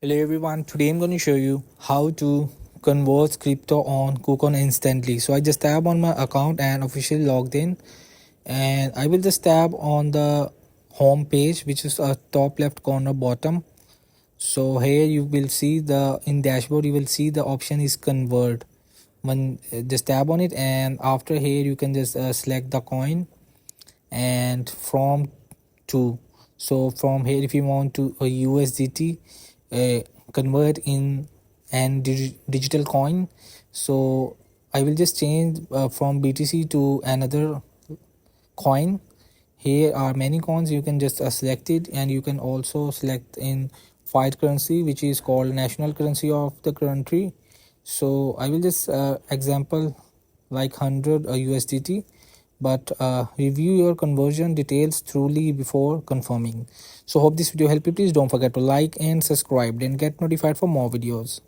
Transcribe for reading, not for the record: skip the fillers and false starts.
Hello everyone, today I'm going to show you how to convert crypto on kucoin instantly. So I just tap on my account and officially logged in, and I will just tap on the home page, which is a top left corner bottom. So here you will see the in dashboard you will see the option is convert. When just tap on it, and after here you can just select the coin and from to. So from here, if you want to a USDT convert in and digital coin, so I will just change from BTC to another coin. Here are many coins, you can just select it, and you can also select in fiat currency, which is called national currency of the country. So I will just example like 100 USDT, but review your conversion details thoroughly before confirming. So hope this video helped you. Please don't forget to like and subscribe and get notified for more videos.